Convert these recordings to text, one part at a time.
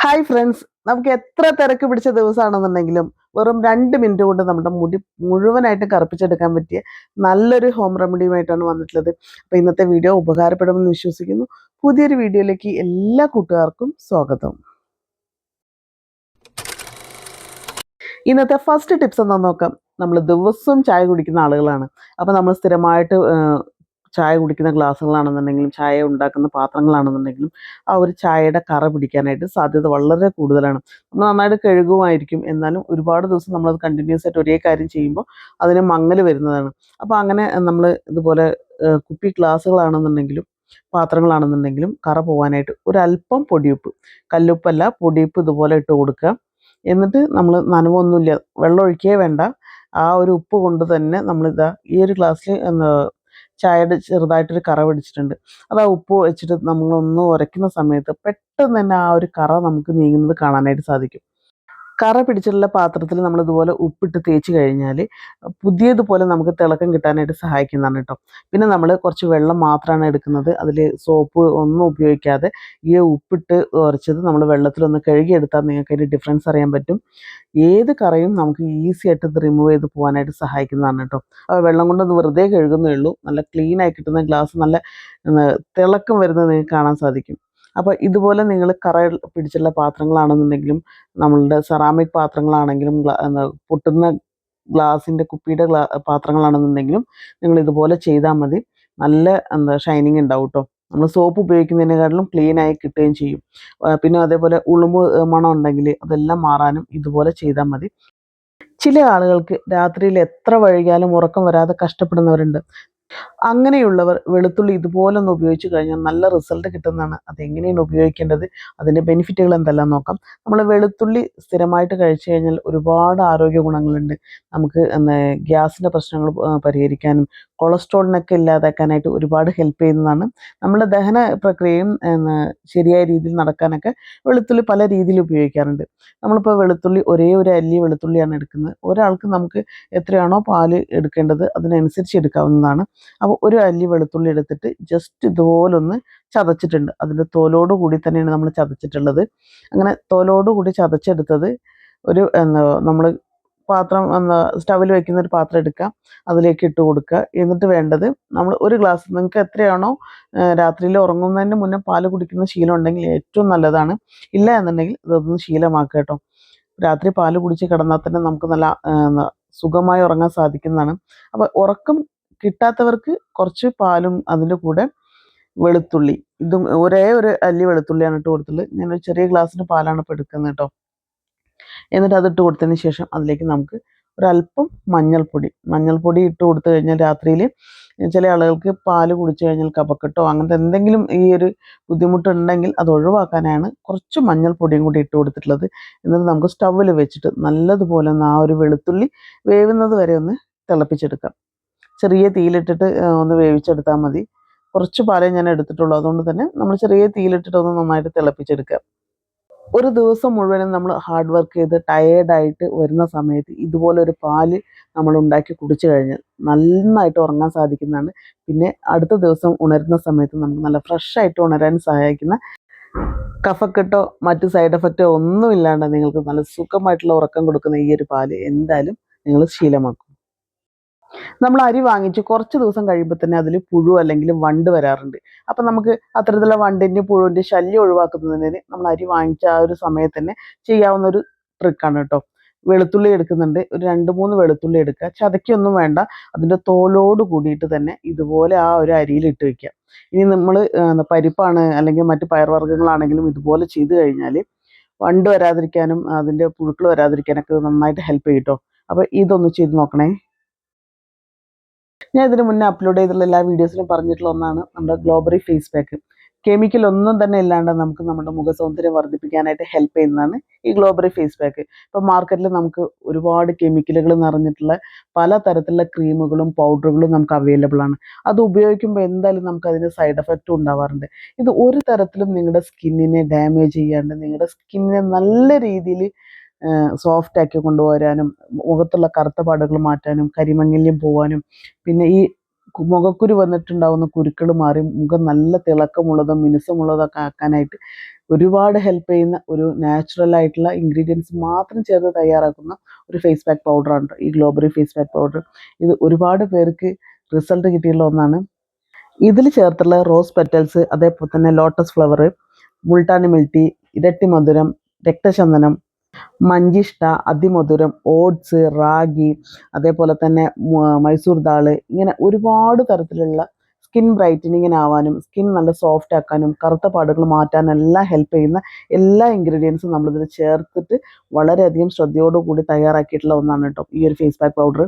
Hi friends, നമുക്ക് എത്ര തിരക്ക് പിടിച്ച ദിവസമാണെന്നുണ്ടെങ്കിലും വെറും 2 മിനിറ്റ് കൊണ്ട് നമ്മുടെ മുടി മുഴുവനായിട്ട് കറുപ്പിച്ചെടുക്കാൻ പറ്റിയ നല്ലൊരു ഹോം റെമഡിയുമായിട്ടാണ് വന്നിട്ടുള്ളത്. അപ്പോൾ ഇന്നത്തെ വീഡിയോ ഉപകാരപ്പെടുമെന്ന് വിശ്വസിക്കുന്നു. പുതിയൊരു വീഡിയോയിലേക്ക് എല്ലാ കൂട്ടുകാർക്കും സ്വാഗതം. ഇന്നത്തെ ഫസ്റ്റ് ടിപ്സ് എന്താണെന്ന് നോക്കാം. നമ്മൾ ദിവസവും ചായ കുടിക്കുന്ന ആളുകളാണ്. അപ്പോൾ നമ്മൾ സ്ഥിരമായിട്ട് ചായ കുടിക്കുന്ന ഗ്ലാസ്സുകളാണെന്നുണ്ടെങ്കിലും ചായ ഉണ്ടാക്കുന്ന പാത്രങ്ങളാണെന്നുണ്ടെങ്കിലും ആ ഒരു ചായയുടെ കറ പിടിക്കാനായിട്ട് സാധ്യത വളരെ കൂടുതലാണ്. നമ്മൾ നന്നായിട്ട് കഴുകുമായിരിക്കും, എന്നാലും ഒരുപാട് ദിവസം നമ്മളത് കണ്ടിന്യൂസ് ആയിട്ട് ഒരേ കാര്യം ചെയ്യുമ്പോൾ അതിന് മങ്ങൽ വരുന്നതാണ്. അപ്പോൾ അങ്ങനെ നമ്മൾ ഇതുപോലെ കുപ്പി ഗ്ലാസ്സുകളാണെന്നുണ്ടെങ്കിലും പാത്രങ്ങളാണെന്നുണ്ടെങ്കിലും കറ പോകാനായിട്ട് ഒരല്പം പൊടിയുപ്പ്, കല്ലുപ്പല്ല പൊടിയുപ്പ് ഇതുപോലെ ഇട്ട് കൊടുക്കുക. എന്നിട്ട് നമ്മൾ നനവൊന്നുമില്ല, വെള്ളം ഒഴിക്കുകയേ വേണ്ട, ആ ഒരു ഉപ്പ് കൊണ്ട് തന്നെ നമ്മളിതാ ഈ ഒരു ഗ്ലാസ്സിൽ ചായയുടെ ചെറുതായിട്ടൊരു കറ പിടിച്ചിട്ടുണ്ട്. അത് ആ ഉപ്പ് വെച്ചിട്ട് നമ്മളൊന്ന് ഉരയ്ക്കുന്ന സമയത്ത് പെട്ടെന്ന് തന്നെ ആ ഒരു കറ നമുക്ക് നീങ്ങുന്നത് കാണാനായിട്ട് സാധിക്കും. കറ പിടിച്ചിട്ടുള്ള പാത്രത്തിൽ നമ്മൾ ഇതുപോലെ ഉപ്പിട്ട് തേച്ച് കഴിഞ്ഞാൽ പുതിയതുപോലെ നമുക്ക് തിളക്കം കിട്ടാനായിട്ട് സഹായിക്കുന്നതാണ് കേട്ടോ. പിന്നെ നമ്മൾ കുറച്ച് വെള്ളം മാത്രമാണ് എടുക്കുന്നത്, അതിൽ സോപ്പ് ഒന്നും ഉപയോഗിക്കാതെ ഈ ഉപ്പിട്ട് ഉരച്ചത് നമ്മൾ വെള്ളത്തിലൊന്ന് കഴുകിയെടുത്താൽ നിങ്ങൾക്ക് അതിൻ്റെ ഡിഫറൻസ് അറിയാൻ പറ്റും. ഏത് കറയും നമുക്ക് ഈസി ആയിട്ട് ഇത് റിമൂവ് ചെയ്ത് പോകാനായിട്ട് സഹായിക്കുന്നതാണ് കേട്ടോ. അപ്പോൾ വെള്ളം കൊണ്ടൊന്ന് വെറുതെ കഴുകുന്നേ ഉള്ളൂ. നല്ല ക്ലീൻ ആയി കിട്ടുന്ന ഗ്ലാസ് നല്ല തിളക്കം വരുന്നത് നിങ്ങൾക്ക് കാണാൻ സാധിക്കും. അപ്പോൾ ഇതുപോലെ നിങ്ങൾ കറ പിടിച്ചുള്ള പാത്രങ്ങളാണെന്നുണ്ടെങ്കിലും നമ്മളുടെ സെറാമിക് പാത്രങ്ങളാണെങ്കിലും പൊട്ടുന്ന ഗ്ലാസിൻ്റെ കുപ്പിയുടെ പാത്രങ്ങളാണെന്നുണ്ടെങ്കിലും നിങ്ങൾ ഇതുപോലെ ചെയ്താൽ മതി. നല്ല ഷൈനിങ് ഉണ്ടാവും കേട്ടോ. നമ്മൾ സോപ്പ് ഉപയോഗിക്കുന്നതിനെക്കാട്ടിലും ക്ലീൻ ആയി കിട്ടുകയും ചെയ്യും. പിന്നെ അതേപോലെ ഉളുമ്പ് മണം ഉണ്ടെങ്കിൽ അതെല്ലാം മാറാനും ഇതുപോലെ ചെയ്താൽ മതി. ചില ആളുകൾക്ക് രാത്രിയിൽ എത്ര വൈകിയാലും ഉറക്കം വരാതെ കഷ്ടപ്പെടുന്നവരുണ്ട്. അങ്ങനെയുള്ളവർ വെളുത്തുള്ളി ഇതുപോലൊന്ന് ഉപയോഗിച്ച് കഴിഞ്ഞാൽ നല്ല റിസൾട്ട് കിട്ടുന്നതാണ്. അതെങ്ങനെയാണ് ഉപയോഗിക്കേണ്ടത്, അതിൻ്റെ ബെനിഫിറ്റുകൾ എന്തെല്ലാം നോക്കാം. നമ്മൾ വെളുത്തുള്ളി സ്ഥിരമായിട്ട് കഴിച്ചു കഴിഞ്ഞാൽ ഒരുപാട് ആരോഗ്യ ഗുണങ്ങളുണ്ട്. നമുക്ക് ഗ്യാസിൻ്റെ പ്രശ്നങ്ങൾ പരിഹരിക്കാനും കൊളസ്ട്രോളിനൊക്കെ ഇല്ലാതാക്കാനായിട്ട് ഒരുപാട് ഹെൽപ്പ് ചെയ്യുന്നതാണ്. നമ്മുടെ ദഹന പ്രക്രിയയും ശരിയായ രീതിയിൽ നടക്കാനൊക്കെ വെളുത്തുള്ളി പല രീതിയിൽ ഉപയോഗിക്കാറുണ്ട്. നമ്മളിപ്പോൾ വെളുത്തുള്ളി ഒരേ ഒരു അല്ലി വെളുത്തുള്ളിയാണ് എടുക്കുന്നത്. ഒരാൾക്ക് നമുക്ക് എത്രയാണോ പാല് എടുക്കേണ്ടത് അതിനനുസരിച്ച് എടുക്കാവുന്നതാണ്. അപ്പോൾ ഒരു അല്ലി വെളുത്തുള്ളി എടുത്തിട്ട് ജസ്റ്റ് ഇതുപോലൊന്ന് ചതച്ചിട്ടുണ്ട്. അതിൻ്റെ തോലോട് കൂടി തന്നെയാണ് നമ്മൾ ചതച്ചിട്ടുള്ളത്. അങ്ങനെ തോലോട് കൂടി ചതച്ചെടുത്തത് ഒരു നമ്മൾ പാത്രം സ്റ്റവിൽ വെക്കുന്ന ഒരു പാത്രം എടുക്കുക, അതിലേക്ക് ഇട്ട് കൊടുക്കുക. എന്നിട്ട് വേണ്ടത് നമ്മൾ ഒരു ഗ്ലാസ്, നിങ്ങൾക്ക് എത്രയാണോ രാത്രിയിൽ ഉറങ്ങുന്നതിന് മുന്നേ പാല് കുടിക്കുന്ന ശീലം ഉണ്ടെങ്കിൽ ഏറ്റവും നല്ലതാണ്. ഇല്ല എന്നുണ്ടെങ്കിൽ ഇതൊന്ന് ശീലമാക്കുക കേട്ടോ. രാത്രി പാല് കുടിച്ച് കിടന്നാൽ തന്നെ നമുക്ക് നല്ല സുഖമായി ഉറങ്ങാൻ സാധിക്കുന്നതാണ്. അപ്പോൾ ഉറക്കം കിട്ടാത്തവർക്ക് കുറച്ച് പാലും അതിൻ്റെ കൂടെ വെളുത്തുള്ളി, ഇതും ഒരേ ഒരു അല്ലി വെളുത്തുള്ളിയാണ് ഇട്ട് കൊടുത്തുള്ളത്. ഞാനൊരു ചെറിയ ഗ്ലാസ്സിന് പാലാണ് ഇപ്പോൾ എടുക്കുന്നത് കേട്ടോ. എന്നിട്ട് അതിട്ട് കൊടുത്തതിന് ശേഷം അതിലേക്ക് നമുക്ക് ഒരല്പം മഞ്ഞൾപ്പൊടി ഇട്ട് കൊടുത്തു കഴിഞ്ഞാൽ രാത്രിയിൽ ചില ആളുകൾക്ക് പാല് കുടിച്ചു കഴിഞ്ഞാൽ കഫക്കെട്ടോ അങ്ങനത്തെ എന്തെങ്കിലും ഈ ഒരു ബുദ്ധിമുട്ടുണ്ടെങ്കിൽ അത് ഒഴിവാക്കാനാണ് കുറച്ച് മഞ്ഞൾപ്പൊടിയും കൂടി ഇട്ട് കൊടുത്തിട്ടുള്ളത്. എന്നിട്ട് നമുക്ക് സ്റ്റൗവിൽ വെച്ചിട്ട് നല്ലതുപോലെ ഒന്ന് ആ ഒരു വെളുത്തുള്ളി വേവുന്നത് വരെ ഒന്ന് തിളപ്പിച്ചെടുക്കാം. ചെറിയ തീയിലിട്ടിട്ട് ഒന്ന് വേവിച്ചെടുത്താൽ മതി. കുറച്ച് പാലേ ഞാൻ എടുത്തിട്ടുള്ളൂ, അതുകൊണ്ട് തന്നെ നമ്മൾ ചെറിയ തീയിലിട്ടിട്ട് ഒന്ന് നന്നായിട്ട് തിളപ്പിച്ചെടുക്കുക. ഒരു ദിവസം മുഴുവനും നമ്മൾ ഹാർഡ് വർക്ക് ചെയ്ത് ടയേർഡായിട്ട് വരുന്ന സമയത്ത് ഇതുപോലൊരു പാല് നമ്മൾ ഉണ്ടാക്കി കുടിച്ചു കഴിഞ്ഞാൽ നന്നായിട്ട് ഉറങ്ങാൻ സാധിക്കുന്നതാണ്. പിന്നെ അടുത്ത ദിവസം ഉണരുന്ന സമയത്ത് നമുക്ക് നല്ല ഫ്രഷായിട്ട് ഉണരാൻ സഹായിക്കുന്ന, കഫക്കെട്ടോ മറ്റ് സൈഡ് എഫക്റ്റോ ഒന്നുമില്ലാണ്ട് നിങ്ങൾക്ക് നല്ല സുഖമായിട്ടുള്ള ഉറക്കം കൊടുക്കുന്ന ഈ ഒരു പാല് എന്തായാലും നിങ്ങൾ ശീലമാക്കും. നമ്മൾ അരി വാങ്ങിച്ച് കുറച്ച് ദിവസം കഴിയുമ്പോൾ തന്നെ അതിൽ പുഴു അല്ലെങ്കിൽ വണ്ട് വരാറുണ്ട്. അപ്പം നമുക്ക് അത്തരത്തിലുള്ള വണ്ടിൻ്റെ പുഴുവിൻ്റെ ശല്യം ഒഴിവാക്കുന്നതിന് നമ്മൾ അരി വാങ്ങിച്ച ആ ഒരു സമയത്ത് തന്നെ ചെയ്യാവുന്ന ഒരു ട്രിക്കാണ് കേട്ടോ. വെളുത്തുള്ളി എടുക്കുന്നുണ്ട്, ഒരു 2-3 വെളുത്തുള്ളി എടുക്കുക, ചതയ്ക്കൊന്നും വേണ്ട, അതിൻ്റെ തോലോട് കൂടിയിട്ട് തന്നെ ഇതുപോലെ ആ ഒരു അരിയിൽ ഇട്ട് വയ്ക്കുക. ഇനി നമ്മൾ പരിപ്പാണ് അല്ലെങ്കിൽ മറ്റ് പയർവർഗ്ഗങ്ങളാണെങ്കിലും ഇതുപോലെ ചെയ്ത് കഴിഞ്ഞാൽ വണ്ട് വരാതിരിക്കാനും അതിൻ്റെ പുഴുക്കൾ വരാതിരിക്കാനൊക്കെ നന്നായിട്ട് ഹെൽപ്പ് ചെയ്യും കേട്ടോ. അപ്പോൾ ഇതൊന്ന് ചെയ്ത് നോക്കണേ. ഞാൻ ഇതിന് മുന്നേ അപ്ലോഡ് ചെയ്തിട്ടുള്ള എല്ലാ വീഡിയോസിലും പറഞ്ഞിട്ടുള്ള ഒന്നാണ് നമ്മുടെ ഗ്ലോബറി ഫേസ് പാക്ക്. കെമിക്കൽ ഒന്നും തന്നെ ഇല്ലാണ്ട് നമുക്ക് നമ്മുടെ മുഖസൗന്ദര്യം വർദ്ധിപ്പിക്കാനായിട്ട് ഹെൽപ്പ് ചെയ്യുന്നതാണ് ഈ ഗ്ലോബറി ഫേസ് പാക്ക്. ഇപ്പോൾ മാർക്കറ്റിൽ നമുക്ക് ഒരുപാട് കെമിക്കലുകൾ നിറഞ്ഞിട്ടുള്ള പല തരത്തിലുള്ള ക്രീമുകളും പൗഡറുകളും നമുക്ക് അവൈലബിൾ ആണ്. അത് ഉപയോഗിക്കുമ്പോൾ എന്തായാലും നമുക്ക് അതിന് സൈഡ് എഫക്റ്റും ഉണ്ടാവാറുണ്ട്. ഇത് ഒരു തരത്തിലും നിങ്ങളുടെ സ്കിന്നിനെ ഡാമേജ് ചെയ്യാണ്ട് നിങ്ങളുടെ സ്കിന്നിനെ നല്ല രീതിയിൽ സോഫ്റ്റ് ആക്കി കൊണ്ടുവരാനും മുഖത്തുള്ള കറുത്ത പാടുകൾ മാറ്റാനും കരിമങ്ങല്യം പോവാനും പിന്നെ ഈ മുഖക്കുരു വന്നിട്ടുണ്ടാകുന്ന കുരുക്കൾ മാറി മുഖം നല്ല തിളക്കമുള്ളതും മിനുസമുള്ളതൊക്കെ ആക്കാനായിട്ട് ഒരുപാട് ഹെൽപ്പ് ചെയ്യുന്ന ഒരു നാച്ചുറൽ ആയിട്ടുള്ള ഇൻഗ്രീഡിയൻസ് മാത്രം ചേർത്ത് തയ്യാറാക്കുന്ന ഒരു ഫേസ് പാക്ക് പൗഡറാണ് ഈ ഗ്ലോബറി ഫേസ് പാക്ക് പൗഡർ. ഇത് ഒരുപാട് പേർക്ക് റിസൾട്ട് കിട്ടിയുള്ള ഒന്നാണ്. ഇതിൽ ചേർത്തുള്ള റോസ് പെറ്റൽസ്, അതേപോലെ തന്നെ ലോട്ടസ് ഫ്ലവർ, മുൾട്ടാനി മിൽട്ടി, ഇരട്ടി മധുരം, രക്തചന്ദനം, മഞ്ചിഷ്ട, അതിമധുരം, ഓട്സ്, റാഗി, അതേപോലെ തന്നെ മൈസൂർ ദാള്, ഇങ്ങനെ ഒരുപാട് തരത്തിലുള്ള സ്കിൻ ബ്രൈറ്റനിങ്ങിനാവാനും സ്കിൻ നല്ല സോഫ്റ്റ് ആക്കാനും കറുത്ത പാടുകൾ മാറ്റാനെല്ലാം ഹെൽപ്പ് ചെയ്യുന്ന എല്ലാ ഇൻഗ്രീഡിയൻസും നമ്മളിതിൽ ചേർത്തിട്ട് വളരെയധികം ശ്രദ്ധയോടുകൂടി തയ്യാറാക്കിയിട്ടുള്ള ഒന്നാണ് കേട്ടോ ഈ ഒരു ഫേസ് പാക്ക് പൗഡർ.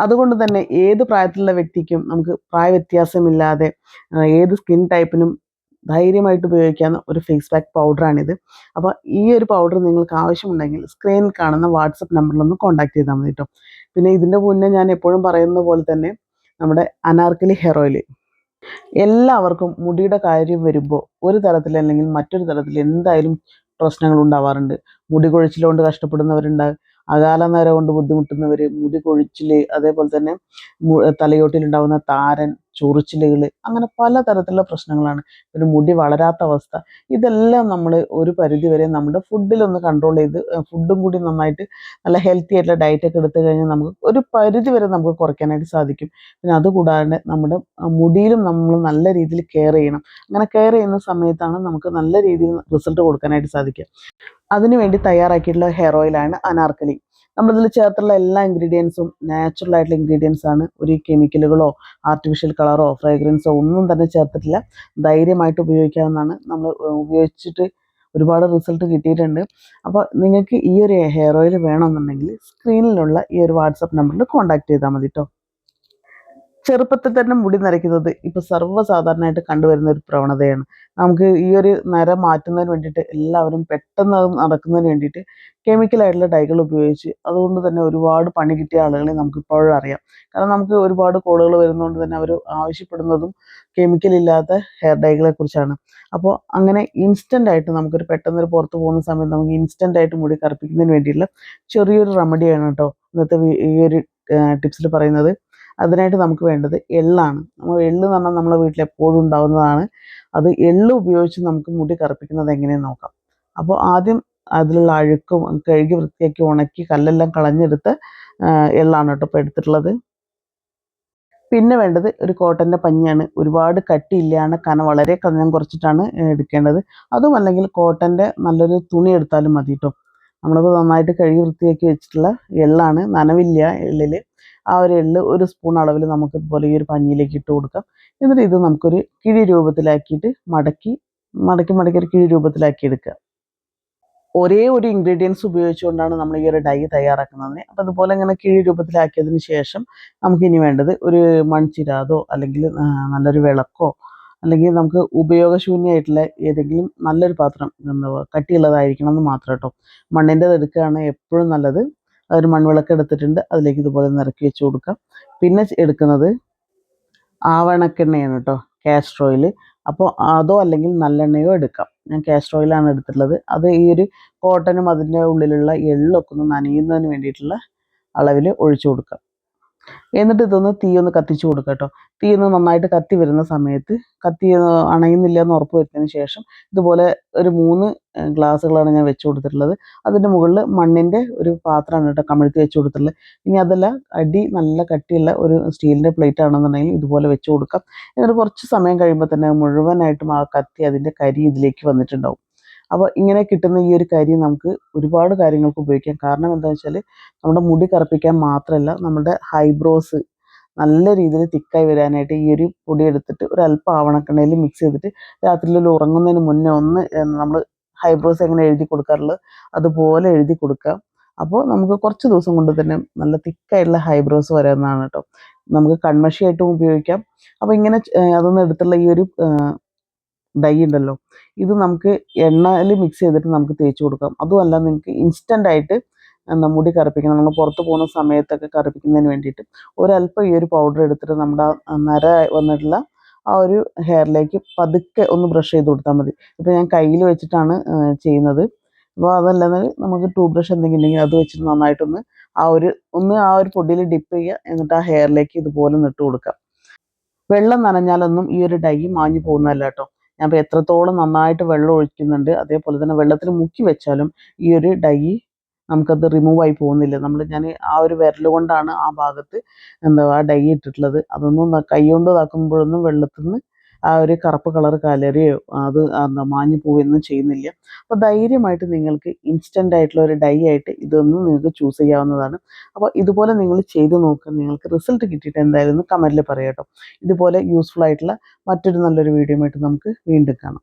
അതുകൊണ്ട് തന്നെ ഏത് പ്രായത്തിലുള്ള വ്യക്തിക്കും നമുക്ക് പ്രായവ്യത്യാസമില്ലാതെ ഏത് സ്കിൻ ടൈപ്പിനും ധൈര്യമായിട്ട് ഉപയോഗിക്കാവുന്ന ഒരു ഫേസ് പാക്ക് പൗഡറാണിത്. അപ്പോൾ ഈ ഒരു പൗഡർ നിങ്ങൾക്ക് ആവശ്യമുണ്ടെങ്കിൽ സ്ക്രീനിൽ കാണുന്ന വാട്സപ്പ് നമ്പറിലൊന്ന് കോൺടാക്ട് ചെയ്താൽ മതി കേട്ടോ. പിന്നെ ഇതിൻ്റെ മുന്നേ ഞാൻ എപ്പോഴും പറയുന്ന പോലെ തന്നെ നമ്മുടെ അനാർക്കലി ഹെയർ ഓയിൽ, എല്ലാവർക്കും മുടിയുടെ കാര്യം വരുമ്പോൾ ഒരു തരത്തിൽ അല്ലെങ്കിൽ മറ്റൊരു തരത്തിൽ എന്തായാലും പ്രശ്നങ്ങൾ ഉണ്ടാവാറുണ്ട്. മുടി കൊഴിച്ചിലുകൊണ്ട് കഷ്ടപ്പെടുന്നവരുണ്ട്, അകാല നര കൊണ്ട് ബുദ്ധിമുട്ടുന്നവർ, മുടി കൊഴിച്ചിൽ, അതേപോലെ തന്നെ തലയോട്ടിലുണ്ടാകുന്ന താരൻ, ചൊറിച്ചിലുകൾ, അങ്ങനെ പല തരത്തിലുള്ള പ്രശ്നങ്ങളാണ്. പിന്നെ മുടി വളരാത്ത അവസ്ഥ, ഇതെല്ലാം നമ്മൾ ഒരു പരിധി വരെ നമ്മുടെ ഫുഡിലൊന്ന് കൺട്രോൾ ചെയ്ത് ഫുഡും കൂടി നന്നായിട്ട് നല്ല ഹെൽത്തി ആയിട്ടുള്ള ഡയറ്റൊക്കെ എടുത്തു കഴിഞ്ഞാൽ നമുക്ക് ഒരു പരിധി വരെ നമുക്ക് കുറയ്ക്കാനായിട്ട് സാധിക്കും. പിന്നെ അതുകൂടാതെ നമ്മുടെ മുടിയിലും നമ്മൾ നല്ല രീതിയിൽ കെയർ ചെയ്യണം. അങ്ങനെ കെയർ ചെയ്യുന്ന സമയത്താണ് നമുക്ക് നല്ല രീതിയിൽ റിസൾട്ട് കൊടുക്കാനായിട്ട് സാധിക്കുക. അതിനുവേണ്ടി തയ്യാറാക്കിയിട്ടുള്ള ഹെയർ ഓയിലാണ് അനാർക്കലി. നമ്മളിതിൽ ചേർത്തുള്ള എല്ലാ ഇൻഗ്രീഡിയൻസും നാച്ചുറൽ ആയിട്ടുള്ള ഇൻഗ്രീഡിയൻസ് ആണ്. ഒരു കെമിക്കലുകളോ ആർട്ടിഫിഷ്യൽ കളറോ ഫ്രാഗ്രൻസോ ഒന്നും തന്നെ ചേർത്തിട്ടില്ല. ധൈര്യമായിട്ട് ഉപയോഗിക്കാവുന്നതാണ്. നമ്മൾ ഉപയോഗിച്ചിട്ട് ഒരുപാട് റിസൾട്ട് കിട്ടിയിട്ടുണ്ട്. അപ്പോൾ നിങ്ങൾക്ക് ഈ ഒരു ഹെയർ ഓയിൽ വേണമെന്നുണ്ടെങ്കിൽ സ്ക്രീനിലുള്ള ഈ ഒരു വാട്സപ്പ് നമ്പറിൽ കോൺടാക്ട് ചെയ്താൽ മതി കേട്ടോ. ചെറുപ്പത്തിൽ തന്നെ മുടി നരയ്ക്കുന്നത് ഇപ്പോൾ സർവ്വസാധാരണമായിട്ട് കണ്ടുവരുന്ന ഒരു പ്രവണതയാണ്. നമുക്ക് ഈ ഒരു നര മാറ്റുന്നതിന് വേണ്ടിയിട്ട് എല്ലാവരും പെട്ടെന്ന് അത് നടക്കുന്നതിന് വേണ്ടിയിട്ട് കെമിക്കലായിട്ടുള്ള ഡൈകൾ ഉപയോഗിച്ച് അതുകൊണ്ട് തന്നെ ഒരുപാട് പണി കിട്ടിയ ആളുകളെ നമുക്കിപ്പോഴും അറിയാം. കാരണം നമുക്ക് ഒരുപാട് കോളുകൾ വരുന്നതുകൊണ്ട് തന്നെ അവർ ആവശ്യപ്പെടുന്നതും കെമിക്കൽ ഇല്ലാത്ത ഹെയർ ഡൈകളെ കുറിച്ചാണ്. അപ്പോൾ അങ്ങനെ ഇൻസ്റ്റൻ്റ് ആയിട്ട് നമുക്കൊരു പെട്ടെന്നൊരു പുറത്ത് പോകുന്ന സമയത്ത് നമുക്ക് ഇൻസ്റ്റൻ്റ് ആയിട്ട് മുടി കറുപ്പിക്കുന്നതിന് വേണ്ടിയിട്ടുള്ള ചെറിയൊരു റെമഡിയാണ് കേട്ടോ ഇന്നത്തെ ഈ ഒരു ടിപ്സിൽ പറയുന്നത്. അതിനായിട്ട് നമുക്ക് വേണ്ടത് എള്ളാണ്. എള്ള് എന്ന് പറഞ്ഞാൽ നമ്മളെ വീട്ടിൽ എപ്പോഴും ഉണ്ടാകുന്നതാണ്. അത് എള്ള് ഉപയോഗിച്ച് നമുക്ക് മുടി കറുപ്പിക്കുന്നത് എങ്ങനെയെന്ന് നോക്കാം. അപ്പോൾ ആദ്യം അതിലുള്ള അഴുക്കും കഴുകി വൃത്തിയാക്കി ഉണക്കി കല്ലെല്ലാം കളഞ്ഞെടുത്ത് എള്ളാണ് കേട്ടോ ഇപ്പോൾ എടുത്തിട്ടുള്ളത്. പിന്നെ വേണ്ടത് ഒരു കോട്ടൻ്റെ പഞ്ഞിയാണ്. ഒരുപാട് കട്ടിയില്ലാണ്ട് കനം വളരെ കനം കുറച്ചിട്ടാണ് എടുക്കേണ്ടത്. അതും അല്ലെങ്കിൽ കോട്ടൻ്റെ നല്ലൊരു തുണി എടുത്താലും മതി കേട്ടോ. നമ്മളത് നന്നായിട്ട് കഴുകി വൃത്തിയാക്കി വെച്ചിട്ടുള്ള എള്ളാണ്. നനവില്ല എള്ളിൽ. ആ ഒരു എള്ള് ഒരു സ്പൂൺ അളവിൽ നമുക്ക് ഇതുപോലെ ഈ ഒരു പഞ്ഞിയിലേക്ക് ഇട്ട് കൊടുക്കാം. എന്നിട്ട് ഇത് നമുക്കൊരു കിഴി രൂപത്തിലാക്കിയിട്ട് മടക്കി മടക്കി മടക്കി ഒരു കിഴി രൂപത്തിലാക്കി എടുക്കുക. ഒരേ ഒരു ഇൻഗ്രീഡിയൻസ് ഉപയോഗിച്ചുകൊണ്ടാണ് നമ്മൾ ഈ ഒരു ഡൈ തയ്യാറാക്കുന്നത്. അപ്പോൾ അതുപോലെ ഇങ്ങനെ കിഴി രൂപത്തിലാക്കിയതിന് ശേഷം നമുക്കിനി വേണ്ടത് ഒരു മൺചിരാതോ അല്ലെങ്കിൽ നല്ലൊരു വിളക്കോ അല്ലെങ്കിൽ നമുക്ക് ഉപയോഗശൂന്യമായിട്ടുള്ള ഏതെങ്കിലും നല്ലൊരു പാത്രം കട്ടിയുള്ളതായിരിക്കണം എന്ന് മാത്രം കേട്ടോ. മണ്ണിൻ്റെത് എടുക്കുകയാണ് എപ്പോഴും നല്ലത്. ഒരു മൺവിളക്ക് എടുത്തിട്ടുണ്ട്, അതിലേക്ക് ഇതുപോലെ നിറക്കി വെച്ച് കൊടുക്കാം. പിന്നെ എടുക്കുന്നത് ആവണക്കെണ്ണയാണ് കേട്ടോ, കാസ്റ്റർ ഓയിൽ. അപ്പോൾ അതോ അല്ലെങ്കിൽ നല്ലെണ്ണയോ എടുക്കാം. ഞാൻ കാസ്റ്റർ ഓയിലാണ് എടുത്തിട്ടുള്ളത്. അത് ഈ ഒരു കോട്ടനും അതിൻ്റെ ഉള്ളിലുള്ള എള്ളൊക്കെ ഒന്ന് നനയുന്നതിന് വേണ്ടിയിട്ടുള്ള അളവിൽ ഒഴിച്ചു കൊടുക്കാം. എന്നിട്ട് ഇതൊന്ന് തീ ഒന്ന് കത്തിച്ച് കൊടുക്കുക കേട്ടോ. തീ ഒന്ന് നന്നായിട്ട് കത്തി വരുന്ന സമയത്ത് കത്തി അണയുന്നില്ല എന്ന് ഉറപ്പ് വരുത്തിയതിന് ശേഷം ഇതുപോലെ ഒരു 3 ഗ്ലാസ്സുകളാണ് ഞാൻ വെച്ച് കൊടുത്തിട്ടുള്ളത്. അതിൻ്റെ മുകളിൽ മണ്ണിൻ്റെ ഒരു പാത്രമാണ് കേട്ടോ കമിഴ്ത്തി വെച്ച് കൊടുത്തിട്ടുള്ളത്. ഇനി അതല്ല, അടി നല്ല കട്ടിയുള്ള ഒരു സ്റ്റീലിൻ്റെ പ്ലേറ്റ് ആണെന്നുണ്ടെങ്കിൽ ഇതുപോലെ വെച്ച് കൊടുക്കാം. എന്നിട്ട് കുറച്ച് സമയം കഴിയുമ്പോൾ തന്നെ മുഴുവനായിട്ടും ആ കത്തി അതിൻ്റെ കരി ഇതിലേക്ക് വന്നിട്ടുണ്ടാവും. അപ്പോൾ ഇങ്ങനെ കിട്ടുന്ന ഈ ഒരു കരി നമുക്ക് ഒരുപാട് കാര്യങ്ങൾക്ക് ഉപയോഗിക്കാം. കാരണം എന്താണെന്ന് വെച്ചാൽ നമ്മുടെ മുടി കറുപ്പിക്കാൻ മാത്രമല്ല, നമ്മുടെ ഹൈബ്രോസ് നല്ല രീതിയിൽ തിക്കായി വരാനായിട്ട് ഈ ഒരു പൊടി എടുത്തിട്ട് ഒരു അല്പം ആവണക്കെണ്ണയിൽ മിക്സ് ചെയ്തിട്ട് രാത്രിയിൽ ഉറങ്ങുന്നതിന് മുന്നേ ഒന്ന് നമ്മൾ ഹൈബ്രോസ് എങ്ങനെ എഴുതി കൊടുക്കാറുള്ളത് അതുപോലെ എഴുതി കൊടുക്കാം. അപ്പോൾ നമുക്ക് കുറച്ച് ദിവസം കൊണ്ട് തന്നെ നല്ല തിക്കായിട്ടുള്ള ഹൈബ്രോസ് വരുന്നതാണ് കേട്ടോ. നമുക്ക് കൺമഷിയായിട്ടും ഉപയോഗിക്കാം. അപ്പോൾ ഇങ്ങനെ അതൊന്നും എടുത്തുള്ള ഈ ഒരു ഡൈ ഉണ്ടല്ലോ, ഇത് നമുക്ക് എണ്ണയിൽ മിക്സ് ചെയ്തിട്ട് നമുക്ക് തേച്ച് കൊടുക്കാം. അതുമല്ല, നിങ്ങൾക്ക് ഇൻസ്റ്റൻ്റ് ആയിട്ട് മുടി കറുപ്പിക്കണം, നമ്മൾ പുറത്ത് പോകുന്ന സമയത്തൊക്കെ കറുപ്പിക്കുന്നതിന് വേണ്ടിയിട്ട് ഒരല്പം ഈ ഒരു പൗഡർ എടുത്തിട്ട് നമ്മുടെ നര വന്നിട്ടുള്ള ആ ഒരു ഹെയറിലേക്ക് പതുക്കെ ഒന്ന് ബ്രഷ് ചെയ്ത് കൊടുത്താൽ മതി. ഇപ്പോൾ ഞാൻ കയ്യിൽ വെച്ചിട്ടാണ് ചെയ്യുന്നത്. അപ്പോൾ അതല്ലാതെ നമുക്ക് ടൂത്ത് ബ്രഷ് എന്തെങ്കിലും ഉണ്ടെങ്കിൽ അത് വെച്ചിട്ട് നന്നായിട്ടൊന്ന് ആ ഒരു പൊടിയിൽ ഡിപ്പ് ചെയ്യുക. എന്നിട്ട് ആ ഹെയറിലേക്ക് ഇതുപോലെ ഇട്ട് കൊടുക്കാം. വെള്ളം നനഞ്ഞാലൊന്നും ഈ ഒരു ഡൈ മാഞ്ഞു പോകുന്നതല്ല കേട്ടോ. ഞാൻ ഇപ്പോൾ എത്രത്തോളം നന്നായിട്ട് വെള്ളം ഒഴിക്കുന്നുണ്ട്, അതേപോലെ തന്നെ വെള്ളത്തിൽ മുക്കി വെച്ചാലും ഈ ഒരു ഡൈ നമുക്കത് റിമൂവ് ആയി പോകുന്നില്ല. ഞാൻ ആ ഒരു വിരൽ കൊണ്ടാണ് ആ ഭാഗത്ത് ആ ഡൈ ഇട്ടിട്ടുള്ളത്. അതൊന്നും കൈ കൊണ്ട് ഇതാക്കുമ്പോഴൊന്നും വെള്ളത്തിൽ നിന്ന് ആ ഒരു കറുപ്പ് കളർ കലരുകയോ അത് മാഞ്ഞു പോവുകയൊന്നും ചെയ്യുന്നില്ല. അപ്പോൾ ധൈര്യമായിട്ട് നിങ്ങൾക്ക് ഇൻസ്റ്റൻ്റ് ആയിട്ടുള്ള ഒരു ഡൈ ആയിട്ട് ഇതൊന്നും നിങ്ങൾക്ക് ചൂസ് ചെയ്യാവുന്നതാണ്. അപ്പോൾ ഇതുപോലെ നിങ്ങൾ ചെയ്ത് നോക്കുക. നിങ്ങൾക്ക് റിസൾട്ട് കിട്ടിയിട്ട് എന്തായാലും കമൻറ്റിൽ പറയാം കേട്ടോ. ഇതുപോലെ യൂസ്ഫുൾ ആയിട്ടുള്ള മറ്റൊരു നല്ലൊരു വീഡിയോ ആയിട്ട് നമുക്ക് വീണ്ടും കാണാം.